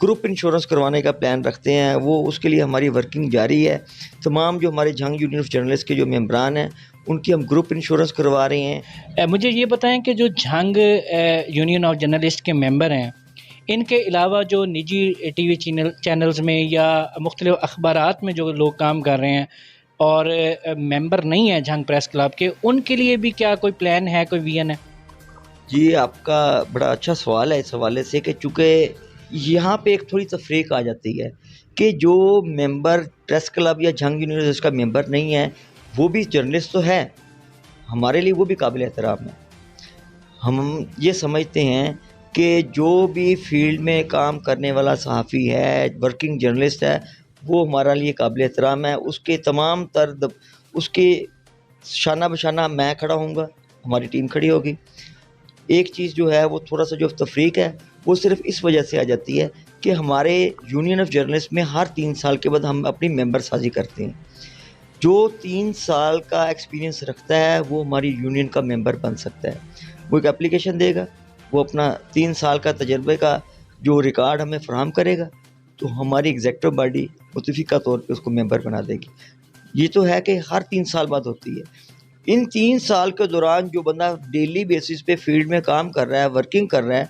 Group insurance کروانے کا plan رکھتے ہیں، وہ اس کے لیے ہماری ورکنگ جاری ہے۔ تمام جو ہمارے جھنگ یونین آف جرنلسٹ کے جو ممبران ہیں ان کی ہم گروپ انشورنس کروا رہے ہیں۔ مجھے یہ بتائیں کہ جو جھنگ یونین آف جرنلسٹ کے ممبر ہیں، ان کے علاوہ جو نجی ٹی وی چینلز میں یا مختلف اخبارات میں جو لوگ کام کر رہے ہیں اور ممبر نہیں ہیں جھنگ پریس کلب کے، ان کے لیے بھی کیا کوئی پلان ہے، کوئی ویژن ہے؟ جی آپ کا بڑا اچھا سوال ہے اس حوالے سے کہ چونکہ یہاں پہ ایک تھوڑی تفریق آ جاتی ہے کہ جو ممبر پریس کلب یا جھنگ یونیورسٹی کا ممبر نہیں ہے وہ بھی جرنلسٹ تو ہے، ہمارے لیے وہ بھی قابل احترام ہے۔ ہم یہ سمجھتے ہیں کہ جو بھی فیلڈ میں کام کرنے والا صحافی ہے، ورکنگ جرنلسٹ ہے، وہ ہمارا لیے قابل احترام ہے۔ اس کے تمام اس کے شانہ بشانہ میں کھڑا ہوں گا، ہماری ٹیم کھڑی ہوگی۔ ایک چیز جو ہے وہ تھوڑا سا جو تفریق ہے وہ صرف اس وجہ سے آ جاتی ہے کہ ہمارے یونین آف جرنلسٹ میں ہر 3 سال کے بعد ہم اپنی ممبر سازی کرتے ہیں۔ جو 3 سال کا ایکسپیرینس رکھتا ہے وہ ہماری یونین کا ممبر بن سکتا ہے۔ وہ ایک اپلیکیشن دے گا، وہ اپنا 3 سال کا تجربے کا جو ریکارڈ ہمیں فراہم کرے گا تو ہماری ایگزیکٹو باڈی متفقہ طور پہ اس کو ممبر بنا دے گی۔ یہ تو ہے کہ ہر 3 سال بعد ہوتی ہے۔ ان 3 سال کے دوران جو بندہ ڈیلی بیسس پہ فیلڈ میں کام کر رہا ہے، ورکنگ کر رہا ہے،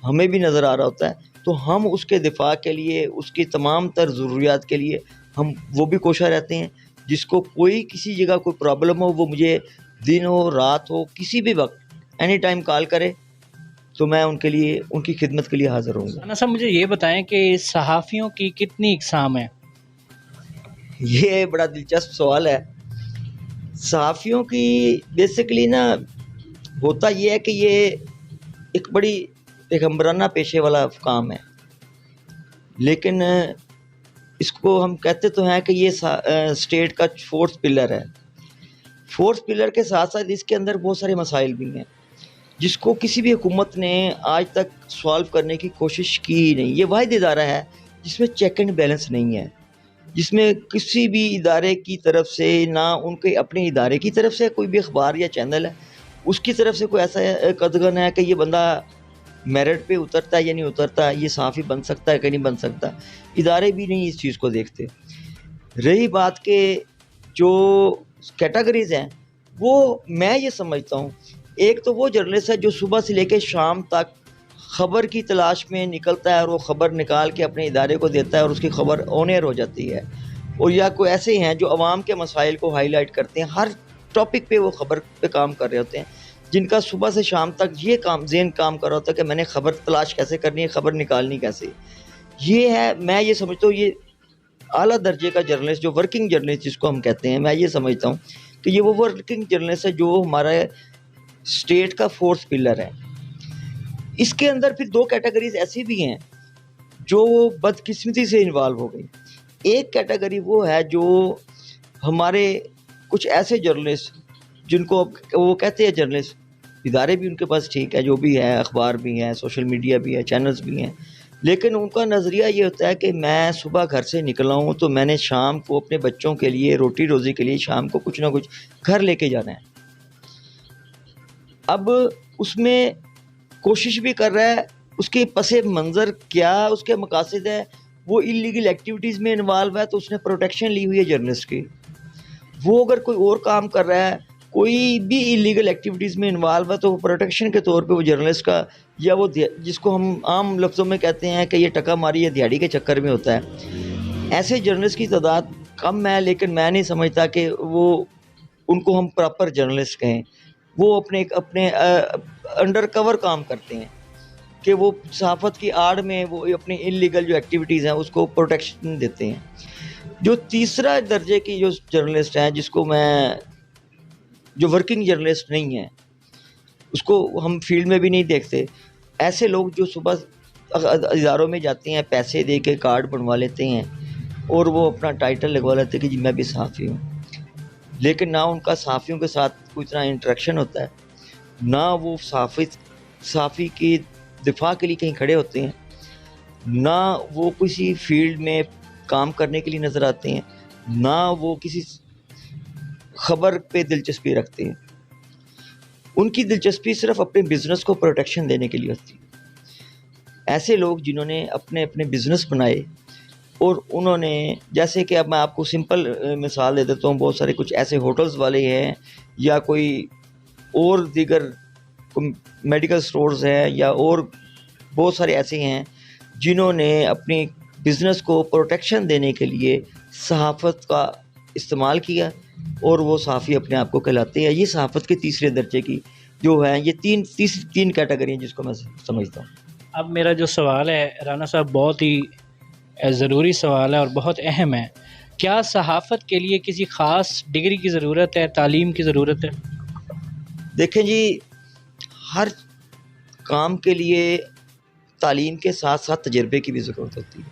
ہمیں بھی نظر آ رہا ہوتا ہے، تو ہم اس کے دفاع کے لیے، اس کی تمام تر ضروریات کے لیے ہم وہ بھی کوشاں رہتے ہیں۔ جس کو کوئی کسی جگہ کوئی پرابلم ہو وہ مجھے دن ہو رات ہو کسی بھی وقت اینی ٹائم کال کرے تو میں ان کے لیے، ان کی خدمت کے لیے حاضر ہوں گا۔ رانا صاحب مجھے یہ بتائیں کہ صحافیوں کی کتنی اقسام ہیں؟ یہ بڑا دلچسپ سوال ہے۔ صحافیوں کی بیسیکلی نا ہوتا یہ ہے کہ یہ ایک بڑی پیغمبرانہ پیشے والا کام ہے، لیکن اس کو ہم کہتے تو ہیں کہ یہ اسٹیٹ کا 4th پلر ہے۔ 4th پلر کے ساتھ ساتھ اس کے اندر بہت سارے مسائل بھی ہیں جس کو کسی بھی حکومت نے آج تک سوالو کرنے کی کوشش کی نہیں۔ یہ واحد ادارہ ہے جس میں چیک اینڈ بیلنس نہیں ہے، جس میں کسی بھی ادارے کی طرف سے، نہ ان کے اپنے ادارے کی طرف سے کوئی بھی اخبار یا چینل ہے اس کی طرف سے کوئی ایسا قدغن ہے کہ یہ بندہ میرٹ پہ اترتا ہے یا نہیں اترتا، یہ صحافی بن سکتا ہے کہ نہیں بن سکتا۔ ادارے بھی نہیں اس چیز کو دیکھتے۔ رہی بات کہ جو کیٹیگریز ہیں وہ میں یہ سمجھتا ہوں، ایک تو وہ جرنلسٹ ہے جو صبح سے لے کے شام تک خبر کی تلاش میں نکلتا ہے اور وہ خبر نکال کے اپنے ادارے کو دیتا ہے اور اس کی خبر آن ایئر ہو جاتی ہے، اور یا کوئی ایسے ہیں جو عوام کے مسائل کو ہائی لائٹ کرتے ہیں، ہر ٹاپک پہ وہ خبر پہ کام کر رہے ہوتے ہیں، جن کا صبح سے شام تک یہ ذہن کام کر رہا ہوتا ہے کہ میں نے خبر تلاش کیسے کرنی ہے، خبر نکالنی کیسے۔ یہ ہے، میں یہ سمجھتا ہوں یہ اعلیٰ درجے کا جرنلسٹ، جو ورکنگ جرنلسٹ جس کو ہم کہتے ہیں، میں یہ سمجھتا ہوں کہ یہ وہ ورکنگ جرنلسٹ ہے جو ہمارا اسٹیٹ کا 4th پلر ہے۔ اس کے اندر پھر 2 کیٹیگریز ایسی بھی ہیں جو بدقسمتی سے انوالو ہو گئی۔ ایک کیٹیگری وہ ہے جو ہمارے کچھ ایسے جرنلسٹ جن کو وہ کہتے ہیں جرنلسٹ، ادارے بھی ان کے پاس ٹھیک ہے، جو بھی ہے، اخبار بھی ہیں، سوشل میڈیا بھی ہے، چینلز بھی ہیں، لیکن ان کا نظریہ یہ ہوتا ہے کہ میں صبح گھر سے نکلا ہوں تو میں نے شام کو اپنے بچوں کے لیے، روٹی روزی کے لیے شام کو کچھ نہ کچھ گھر لے کے جانا ہے۔ اب اس میں کوشش بھی کر رہا ہے، اس کے پس منظر کیا اس کے مقاصد ہے، وہ انلیگل ایکٹیویٹیز میں انوالو ہے تو اس نے پروٹیکشن لی ہوئی ہے جرنلسٹ کی۔ وہ اگر کوئی اور کام کر رہا ہے، کوئی بھی انلیگل ایکٹیویٹیز میں انوالو ہے تو وہ پروٹیکشن کے طور پہ وہ جرنلسٹ کا، یا وہ جس کو ہم عام لفظوں میں کہتے ہیں کہ یہ ٹکا ماری یا دیہڑی کے چکر میں ہوتا ہے۔ ایسے جرنلسٹ کی تعداد کم ہے، لیکن میں نہیں سمجھتا کہ وہ ان کو ہم پراپر جرنلسٹ کہیں۔ وہ اپنے انڈر کور کام کرتے ہیں کہ وہ صحافت کی آڑ میں وہ اپنی انلیگل جو ایکٹیویٹیز ہیں اس کو پروٹیکشن دیتے ہیں۔ جو تیسرا درجے کی جو جرنلسٹ ہیں، جس کو میں، جو ورکنگ جرنلسٹ نہیں ہیں، اس کو ہم فیلڈ میں بھی نہیں دیکھتے، ایسے لوگ جو صبح اداروں میں جاتے ہیں، پیسے دے کے کارڈ بنوا لیتے ہیں اور وہ اپنا ٹائٹل لگوا لیتے ہیں کہ جی میں بھی صحافی ہوں، لیکن نہ ان کا صحافیوں کے ساتھ کوئی اتنا انٹریکشن ہوتا ہے، نہ وہ صحافی کی دفاع کے لیے کہیں کھڑے ہوتے ہیں، نہ وہ کسی فیلڈ میں کام کرنے کے لیے نظر آتے ہیں، نہ وہ کسی خبر پہ دلچسپی رکھتے ہیں۔ ان کی دلچسپی صرف اپنے بزنس کو پروٹیکشن دینے کے لیے ہوتی ہے۔ ایسے لوگ جنہوں نے اپنے اپنے بزنس بنائے اور انہوں نے، جیسے کہ اب میں آپ کو سمپل مثال دے دیتا ہوں، بہت سارے کچھ ایسے ہوٹلز والے ہیں یا کوئی اور دیگر میڈیکل سٹورز ہیں یا اور بہت سارے ایسے ہیں جنہوں نے اپنی بزنس کو پروٹیکشن دینے کے لیے صحافت کا استعمال کیا اور وہ صحافی اپنے آپ کو کہلاتے ہیں. یہ صحافت کے تیسرے درجے کی جو ہیں یہ تین کیٹیگری ہیں جس کو میں سمجھتا ہوں. اب میرا جو سوال ہے رانا صاحب بہت ہی ضروری سوال ہے اور بہت اہم ہے. کیا صحافت کے لیے کسی خاص ڈگری کی ضرورت ہے، تعلیم کی ضرورت ہے؟ دیکھیں جی، ہر کام کے لیے تعلیم کے ساتھ ساتھ تجربے کی بھی ضرورت ہوتی ہے.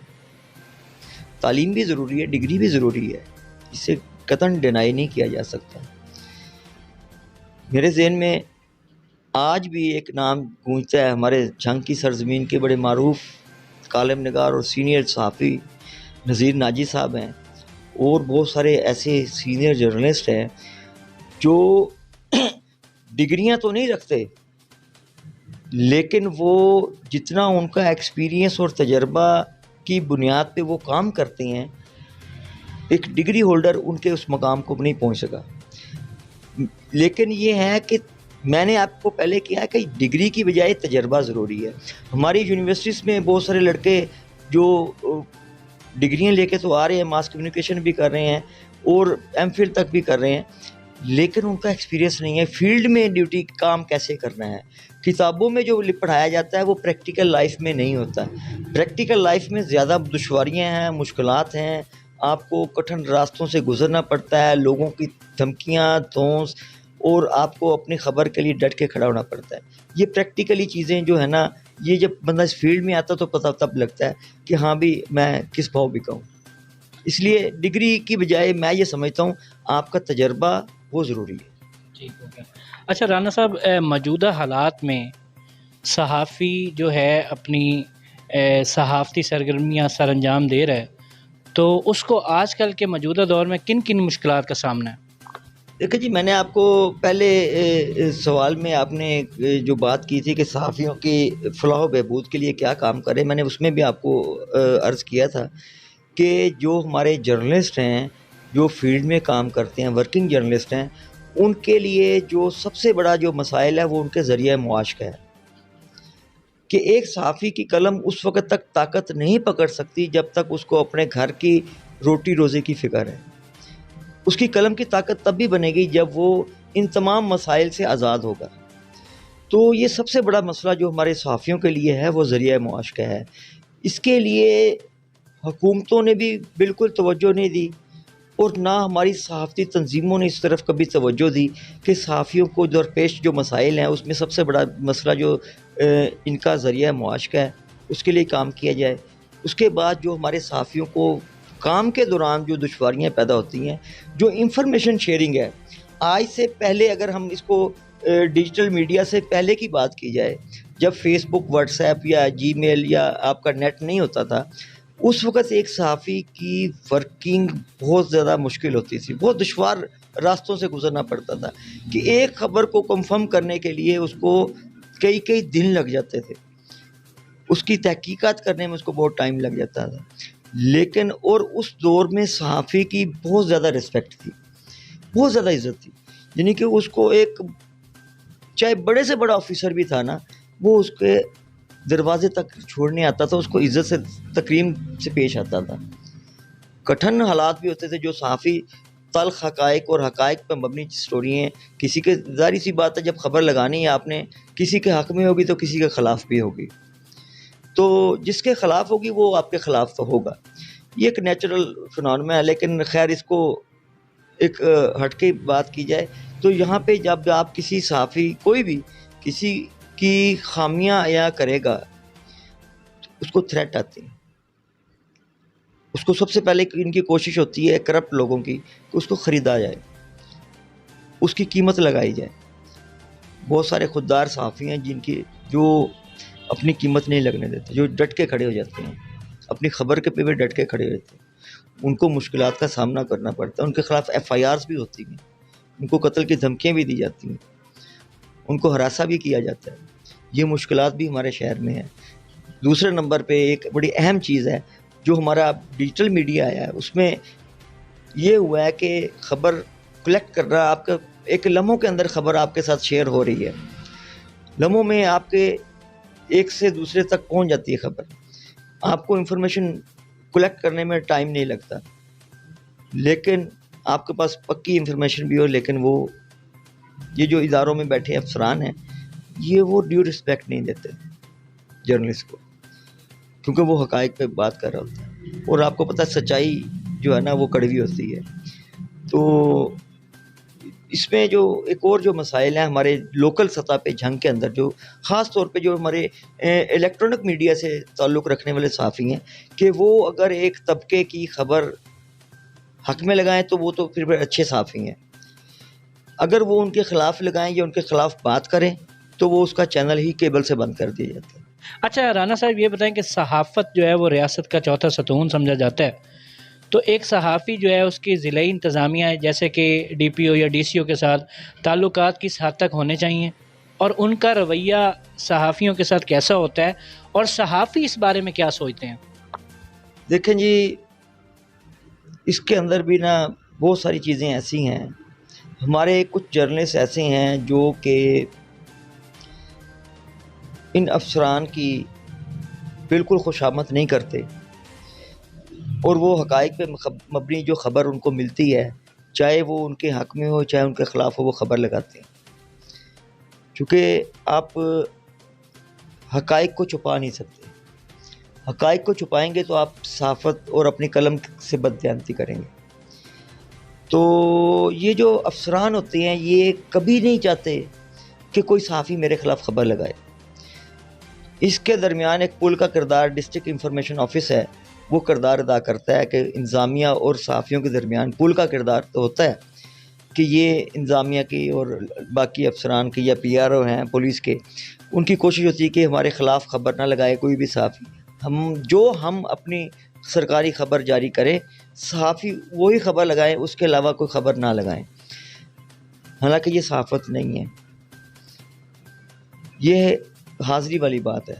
تعلیم بھی ضروری ہے، ڈگری بھی ضروری ہے، اسے قطعاً ڈینائی نہیں کیا جا سکتا. میرے ذہن میں آج بھی ایک نام گونجتا ہے، ہمارے جھنگ کی سرزمین کے بڑے معروف کالم نگار اور سینئر صحافی نذیر ناجی صاحب ہیں، اور بہت سارے ایسے سینئر جرنلسٹ ہیں جو ڈگریاں تو نہیں رکھتے، لیکن وہ جتنا ان کا ایکسپیرینس اور تجربہ کی بنیاد پہ وہ کام کرتے ہیں، ایک ڈگری ہولڈر ان کے اس مقام کو نہیں پہنچ سکا. لیکن یہ ہے کہ میں نے آپ کو پہلے کہا کہ ڈگری کی بجائے تجربہ ضروری ہے. ہماری یونیورسٹیز میں بہت سارے لڑکے جو ڈگریاں لے کے تو آ رہے ہیں، ماس کمیونیکیشن بھی کر رہے ہیں اور ایم فل تک بھی کر رہے ہیں، لیکن ان کا ایکسپیرینس نہیں ہے فیلڈ میں ڈیوٹی کام کیسے کرنا ہے. کتابوں میں جو پڑھایا جاتا ہے وہ پریکٹیکل لائف میں نہیں ہوتا. پریکٹیکل لائف میں زیادہ دشواریاں ہیں، مشکلات ہیں، آپ کو کٹھن راستوں سے گزرنا پڑتا ہے، لوگوں کی دھمکیاں، دھونس، اور آپ کو اپنی خبر کے لیے ڈٹ کے کھڑا ہونا پڑتا ہے. یہ پریکٹیکلی چیزیں جو ہے نا، یہ جب بندہ اس فیلڈ میں آتا تو پتہ تب لگتا ہے کہ ہاں بھی میں کس بھاؤ بکاؤں. اس لیے ڈگری کی بجائے میں یہ سمجھتا ہوں آپ کا تجربہ وہ ضروری ہے. ٹھیک ہو گیا. اچھا رانا صاحب، موجودہ حالات میں صحافی جو ہے اپنی صحافتی سرگرمیاں سر انجام دے رہا ہے، تو اس کو آج کل کے موجودہ دور میں کن کن مشکلات کا سامنا ہے؟ دیکھیں جی، میں نے آپ کو پہلے سوال میں آپ نے جو بات کی تھی کہ صحافیوں کی فلاح و بہبود کے لیے کیا کام کریں، میں نے اس میں بھی آپ کو عرض کیا تھا کہ جو ہمارے جرنلسٹ ہیں، جو فیلڈ میں کام کرتے ہیں، ورکنگ جرنلسٹ ہیں، ان کے لیے جو سب سے بڑا جو مسائل ہے وہ ان کے ذریعہ معاش کا ہے. کہ ایک صحافی کی قلم اس وقت تک طاقت نہیں پکڑ سکتی جب تک اس کو اپنے گھر کی روٹی روزی کی فکر ہے. اس کی قلم کی طاقت تب بھی بنے گی جب وہ ان تمام مسائل سے آزاد ہوگا. تو یہ سب سے بڑا مسئلہ جو ہمارے صحافیوں کے لیے ہے وہ ذریعہ معاش کا ہے. اس کے لیے حکومتوں نے بھی بالکل توجہ نہیں دی، اور نہ ہماری صحافتی تنظیموں نے اس طرف کبھی توجہ دی کہ صحافیوں کو درپیش جو مسائل ہیں اس میں سب سے بڑا مسئلہ جو ان کا ذریعہ معاش کا ہے اس کے لیے کام کیا جائے. اس کے بعد جو ہمارے صحافیوں کو کام کے دوران جو دشواریاں پیدا ہوتی ہیں، جو انفارمیشن شیئرنگ ہے، آج سے پہلے اگر ہم اس کو ڈیجیٹل میڈیا سے پہلے کی بات کی جائے، جب فیس بک، واٹس ایپ یا جی میل یا آپ کا نیٹ نہیں ہوتا تھا، اس وقت ایک صحافی کی ورکنگ بہت زیادہ مشکل ہوتی تھی، بہت دشوار راستوں سے گزرنا پڑتا تھا کہ ایک خبر کو کنفرم کرنے کے لیے اس کو کئی دن لگ جاتے تھے، اس کی تحقیقات کرنے میں اس کو بہت ٹائم لگ جاتا تھا. لیکن اور اس دور میں صحافی کی بہت زیادہ رسپیکٹ تھی، بہت زیادہ عزت تھی. یعنی کہ اس کو ایک چاہے بڑے سے بڑا آفیسر بھی تھا نا، وہ اس کے دروازے تک چھوڑنے آتا تھا، اس کو عزت سے تکریم سے پیش آتا تھا. کٹھن حالات بھی ہوتے تھے جو صحافی تلخ حقائق اور حقائق پہ مبنی سٹوری ہیں، کسی کے ظاہری سی بات ہے جب خبر لگانی ہے آپ نے، کسی کے حق میں ہوگی تو کسی کے خلاف بھی ہوگی، تو جس کے خلاف ہوگی وہ آپ کے خلاف تو ہوگا. یہ ایک نیچرل فنانومنا ہے. لیکن خیر اس کو ایک ہٹ کے بات کی جائے تو یہاں پہ جب آپ کسی صحافی کوئی بھی کسی کی خامیاں عیاں کرے گا تو اس کو تھریٹ آتی ہیں. اس کو سب سے پہلے ان کی کوشش ہوتی ہے کرپٹ لوگوں کی کہ اس کو خریدا جائے، اس کی قیمت لگائی جائے. بہت سارے خوددار صحافی ہیں جن کی جو اپنی قیمت نہیں لگنے دیتے، جو ڈٹ کے کھڑے ہو جاتے ہیں، اپنی خبر کے پہ بھی ڈٹ کے کھڑے ہو جاتے ہیں. ان کو مشکلات کا سامنا کرنا پڑتا ہے، ان کے خلاف ایف آئی آرز بھی ہوتی ہیں، ان کو قتل کی دھمکیاں بھی دی جاتی ہیں، ان کو ہراساں بھی کیا جاتا ہے. یہ مشکلات بھی ہمارے شہر میں ہیں. دوسرے نمبر پہ ایک بڑی اہم چیز ہے جو ہمارا ڈیجیٹل میڈیا آیا ہے، اس میں یہ ہوا ہے کہ خبر کلیکٹ کر رہا ہے، آپ کا ایک لمحوں کے اندر خبر آپ کے ساتھ شیئر ہو رہی ہے، لمحوں میں آپ کے ایک سے دوسرے تک پہنچ جاتی ہے خبر، آپ کو انفارمیشن کلیکٹ کرنے میں ٹائم نہیں لگتا، لیکن آپ کے پاس پکی انفارمیشن بھی ہو، لیکن وہ یہ جو اداروں میں بیٹھے افسران ہیں یہ وہ ڈیو رسپیکٹ نہیں دیتے جرنلسٹ کو، کیونکہ وہ حقائق پہ بات کر رہا ہوتا ہے، اور آپ کو پتہ ہے سچائی جو ہے نا وہ کڑوی ہوتی ہے۔ تو اس میں جو ایک اور جو مسائل ہیں ہمارے لوکل سطح پہ جھنگ کے اندر، جو خاص طور پہ جو ہمارے الیکٹرانک میڈیا سے تعلق رکھنے والے صحافی ہیں، کہ وہ اگر ایک طبقے کی خبر حق میں لگائیں تو وہ تو پھر اچھے صحافی ہیں، اگر وہ ان کے خلاف لگائیں یا ان کے خلاف بات کریں تو وہ اس کا چینل ہی کیبل سے بند کر دیا جاتا ہے۔ اچھا رانا صاحب یہ بتائیں کہ صحافت جو ہے وہ ریاست کا چوتھا ستون سمجھا جاتا ہے، تو ایک صحافی جو ہے اس کی ضلعی انتظامیہ ہے جیسے کہ ڈی پی او یا ڈی سی او کے ساتھ تعلقات کس حد تک ہونے چاہیے، اور ان کا رویہ صحافیوں کے ساتھ کیسا ہوتا ہے، اور صحافی اس بارے میں کیا سوچتے ہیں؟ دیکھیں جی، اس کے اندر بھی نا بہت ساری چیزیں ایسی ہیں، ہمارے کچھ جرنلسٹ ایسے ہیں جو کہ ان افسران کی بالکل خوشامد نہیں کرتے، اور وہ حقائق پہ مبنی جو خبر ان کو ملتی ہے، چاہے وہ ان کے حق میں ہو چاہے ان کے خلاف ہو، وہ خبر لگاتے ہیں، چونکہ آپ حقائق کو چھپا نہیں سکتے، حقائق کو چھپائیں گے تو آپ صحافت اور اپنی قلم سے بددیانتی کریں گے۔ تو یہ جو افسران ہوتے ہیں یہ کبھی نہیں چاہتے کہ کوئی صحافی میرے خلاف خبر لگائے، اس کے درمیان ایک پل کا کردار ڈسٹرکٹ انفارمیشن آفس ہے، وہ کردار ادا کرتا ہے کہ انتظامیہ اور صحافیوں کے درمیان پل کا کردار تو ہوتا ہے کہ یہ انتظامیہ کی اور باقی افسران کی یا پی آر او ہیں پولیس کے، ان کی کوشش ہوتی ہے کہ ہمارے خلاف خبر نہ لگائے کوئی بھی صحافی، ہم اپنی سرکاری خبر جاری کریں، صحافی وہی خبر لگائیں، اس کے علاوہ کوئی خبر نہ لگائیں، حالانکہ یہ صحافت نہیں ہے، یہ حاضری والی بات ہے۔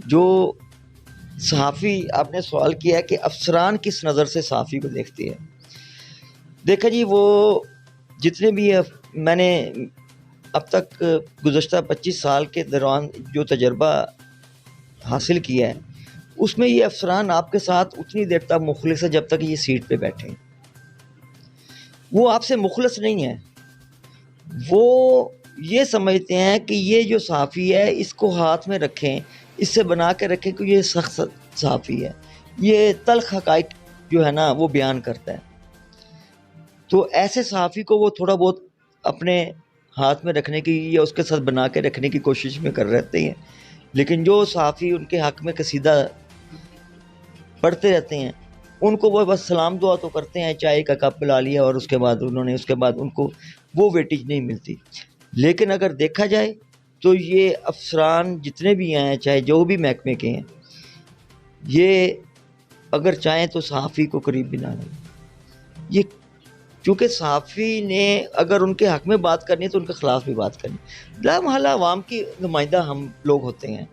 جو صحافی، آپ نے سوال کیا ہے کہ افسران کس نظر سے صحافی کو دیکھتے ہیں، دیکھا جی وہ جتنے بھی میں نے اب تک گزشتہ 25 سال کے دوران جو تجربہ حاصل کیا ہے، اس میں یہ افسران آپ کے ساتھ اتنی دیر تک مخلص ہے جب تک یہ سیٹ پہ بیٹھے ہیں، وہ آپ سے مخلص نہیں ہے، وہ یہ سمجھتے ہیں کہ یہ جو صحافی ہے اس کو ہاتھ میں رکھیں، اس سے بنا کے رکھیں کہ یہ سخت صحافی ہے، یہ تلخ حقائق جو ہے نا وہ بیان کرتا ہے، تو ایسے صحافی کو وہ تھوڑا بہت اپنے ہاتھ میں رکھنے کی یا اس کے ساتھ بنا کے رکھنے کی کوشش میں کر رہتے ہیں، لیکن جو صحافی ان کے حق میں قصیدہ پڑھتے رہتے ہیں ان کو وہ بس سلام دعا تو کرتے ہیں، چائے کا کپ پلا لیا اور اس کے بعد ان کو وہ ویٹیج نہیں ملتی۔ لیکن اگر دیکھا جائے تو یہ افسران جتنے بھی ہیں چاہے جو بھی محکمے کے ہیں، یہ اگر چاہیں تو صحافی کو قریب بھی نہ لیں، یہ چونکہ صحافی نے اگر ان کے حق میں بات کرنی ہے تو ان کے خلاف بھی بات کرنی، لا محالہ عوام کی نمائندہ ہم لوگ ہوتے ہیں،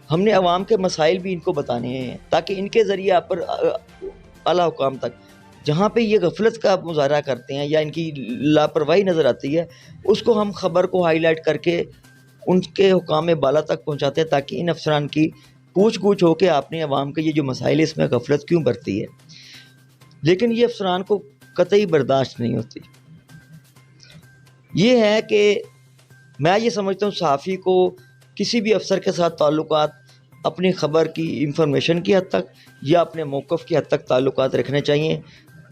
ہم نے عوام کے مسائل بھی ان کو بتانے ہیں تاکہ ان کے ذریعے آپ پر اعلیٰ حکام تک جہاں پہ یہ غفلت کا مظاہرہ کرتے ہیں یا ان کی لاپرواہی نظر آتی ہے، اس کو ہم خبر کو ہائی لائٹ کر کے ان کے حکام بالا تک پہنچاتے ہیں تاکہ ان افسران کی پوچھ گچھ ہو کہ آپ نے عوام کے یہ جو مسائل ہے اس میں غفلت کیوں برتی ہے، لیکن یہ افسران کو قطعی برداشت نہیں ہوتی۔ یہ ہے کہ میں یہ سمجھتا ہوں صحافی کو کسی بھی افسر کے ساتھ تعلقات اپنی خبر کی انفارمیشن کی حد تک یا اپنے موقف کی حد تک تعلقات رکھنے چاہیے،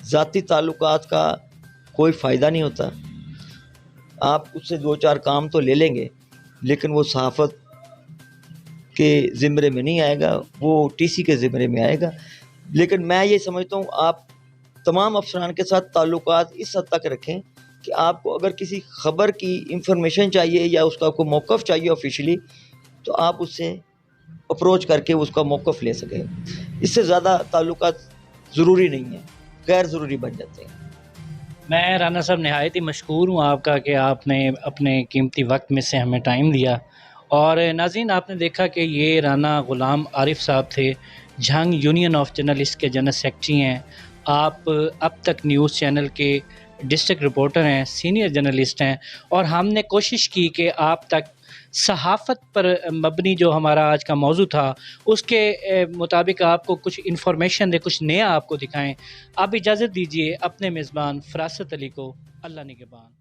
ذاتی تعلقات کا کوئی فائدہ نہیں ہوتا، آپ اس سے 2-4 کام تو لے لیں گے لیکن وہ صحافت کے زمرے میں نہیں آئے گا، وہ ٹی سی کے زمرے میں آئے گا۔ لیکن میں یہ سمجھتا ہوں آپ تمام افسران کے ساتھ تعلقات اس حد تک رکھیں کہ آپ کو اگر کسی خبر کی انفارمیشن چاہیے یا اس کا کوئی موقف چاہیے آفیشلی، تو آپ اس سے اپروچ کر کے اس کا موقف لے سکیں، اس سے زیادہ تعلقات ضروری نہیں ہیں، غیر ضروری بن جاتے ہیں۔ میں رانا صاحب نہایت ہی مشکور ہوں آپ کا کہ آپ نے اپنے قیمتی وقت میں سے ہمیں ٹائم دیا اور ناظرین آپ نے دیکھا کہ یہ رانا غلام عارف صاحب تھے، جھنگ یونین آف جرنلسٹ کے جنرل سیکرٹری ہیں۔ آپ اب تک نیوز چینل کے ڈسٹرکٹ رپورٹر ہیں، سینئر جرنلسٹ ہیں، اور ہم نے کوشش کی کہ آپ تک صحافت پر مبنی جو ہمارا آج کا موضوع تھا اس کے مطابق آپ کو کچھ انفارمیشن دے، کچھ نیا آپ کو دکھائیں۔ آپ اجازت دیجیے اپنے میزبان فراست علی کو۔ اللہ نگہبان۔